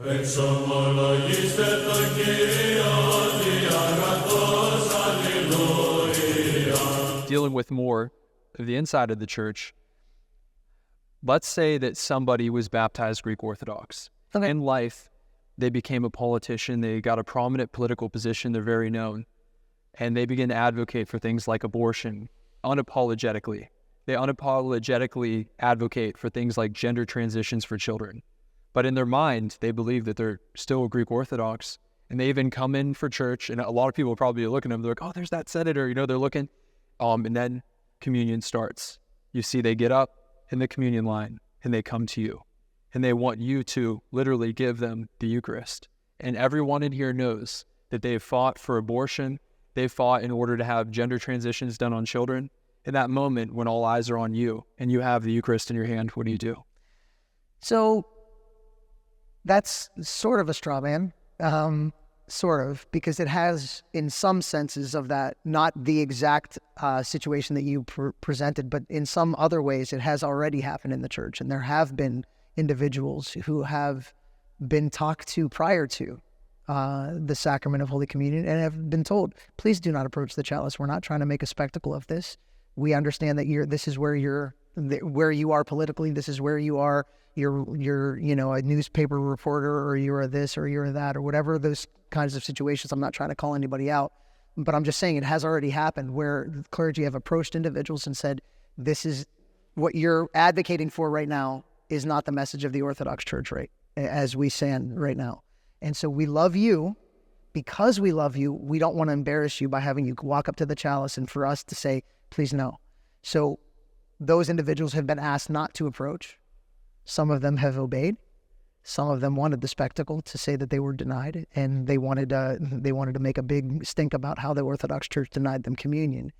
Dealing with more of the inside of the church, let's say that somebody was baptized Greek Orthodox. Okay. In life, they became a politician, they got a prominent political position, they're very known, and they begin to advocate for things like abortion unapologetically. They unapologetically advocate for things like gender transitions for children. But in their mind, they believe that they're still a Greek Orthodox, and they even come in for church, and a lot of people will probably be looking at them, they're like, oh, there's that senator, they're looking, and then communion starts. You see, they get up in the communion line, and they come to you, and they want you to literally give them the Eucharist. And everyone in here knows that they've fought for abortion, they've fought in order to have gender transitions done on children. In that moment, when all eyes are on you, and you have the Eucharist in your hand, what do you do? So that's sort of a straw man, sort of, because it has, in some senses of that, not the exact situation that you presented, but in some other ways, it has already happened in the church. And there have been individuals who have been talked to prior to the sacrament of Holy Communion and have been told, please do not approach the chalice. We're not trying to make a spectacle of this. We understand that this is where you are politically. This is where you are. You're a newspaper reporter, or you're this, or you're that, or whatever those kinds of situations. I'm not trying to call anybody out, but I'm just saying it has already happened where the clergy have approached individuals and said, this is what you're advocating for right now is not the message of the Orthodox Church, right, as we stand right now. And so we love you. Because we love you, we don't want to embarrass you by having you walk up to the chalice and for us to say, please no. So those individuals have been asked not to approach. Some of them have obeyed. Some of them wanted the spectacle to say that they were denied, and they wanted to make a big stink about how the Orthodox Church denied them communion.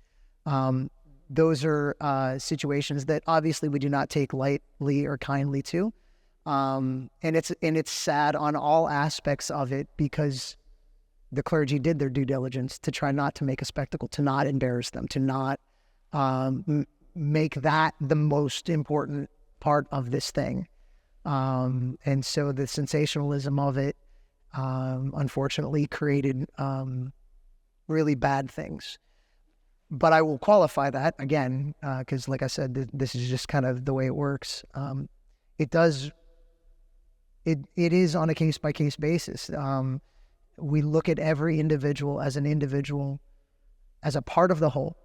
Those are situations that obviously we do not take lightly or kindly to, and it's sad on all aspects of it, because the clergy did their due diligence to try not to make a spectacle, to not embarrass them, to not make that the most important part of this thing. And so the sensationalism of it, unfortunately, created really bad things. But I will qualify that, again, because like I said, this is just kind of the way it works. It is on a case-by-case basis. We look at every individual as an individual, as a part of the whole.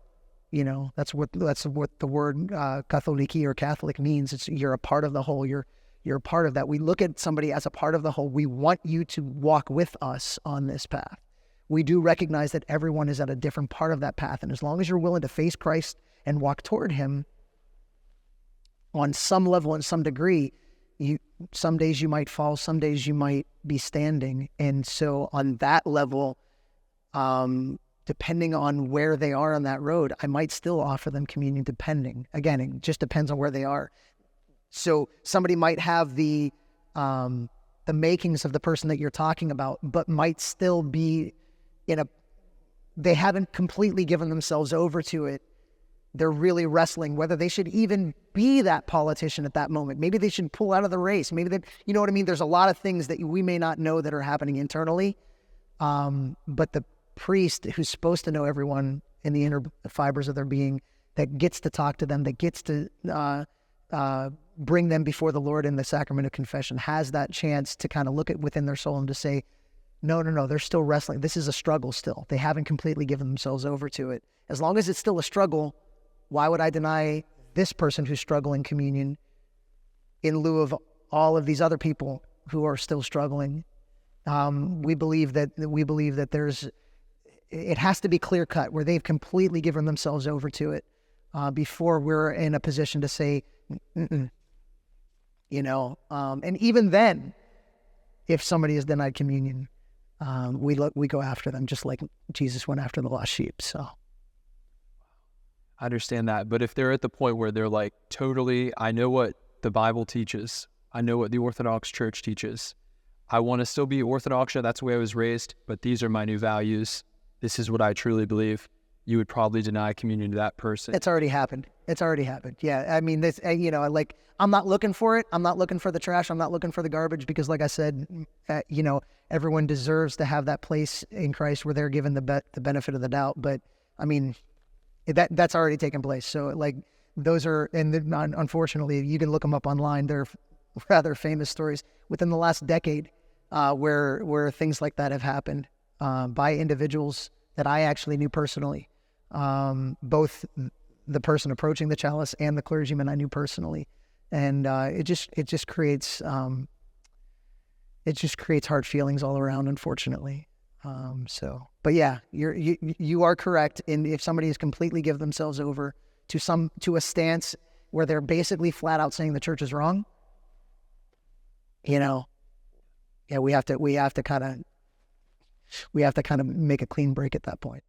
That's what the word Katholiki or Catholic means. You're a part of the whole. You're a part of that. We look at somebody as a part of the whole. We want you to walk with us on this path. We do recognize that everyone is at a different part of that path, and as long as you're willing to face Christ and walk toward Him on some level and some degree, some days you might fall, some days you might be standing. And so on that level, depending on where they are on that road, I might still offer them communion, depending. Again, it just depends on where they are. So somebody might have the makings of the person that you're talking about, but might still be they haven't completely given themselves over to it. They're really wrestling whether they should even be that politician at that moment. Maybe they should pull out of the race. Maybe you know what I mean? There's a lot of things that we may not know that are happening internally. But the priest, who's supposed to know everyone in the inner fibers of their being, that gets to talk to them, that gets to bring them before the Lord in the sacrament of confession, has that chance to kind of look at within their soul and to say, no, they're still wrestling. This is a struggle still. They haven't completely given themselves over to it. As long as it's still a struggle, why would I deny this person who's struggling communion in lieu of all of these other people who are still struggling? We believe that it has to be clear cut, where they've completely given themselves over to it before we're in a position to say, and even then, if somebody is denied communion, we go after them just like Jesus went after the lost sheep. So I understand that. But if they're at the point where they're like, totally, I know what the Bible teaches, I know what the Orthodox Church teaches, I want to still be Orthodox, that's the way I was raised, but these are my new values, this is what I truly believe, you would probably deny communion to that person. It's already happened. It's already happened. Yeah. I mean, this, like, I'm not looking for it. I'm not looking for the trash. I'm not looking for the garbage because, like I said, everyone deserves to have that place in Christ where they're given the benefit of the doubt. But I mean, that's already taken place. So, like, those are, and unfortunately, you can look them up online. They're rather famous stories within the last decade where things like that have happened by individuals that I actually knew personally, both the person approaching the chalice and the clergyman I knew personally, and it just creates hard feelings all around, unfortunately. But yeah, you are correct. And if somebody has completely given themselves over to a stance where they're basically flat out saying the church is wrong, yeah, we have to kind of make a clean break at that point.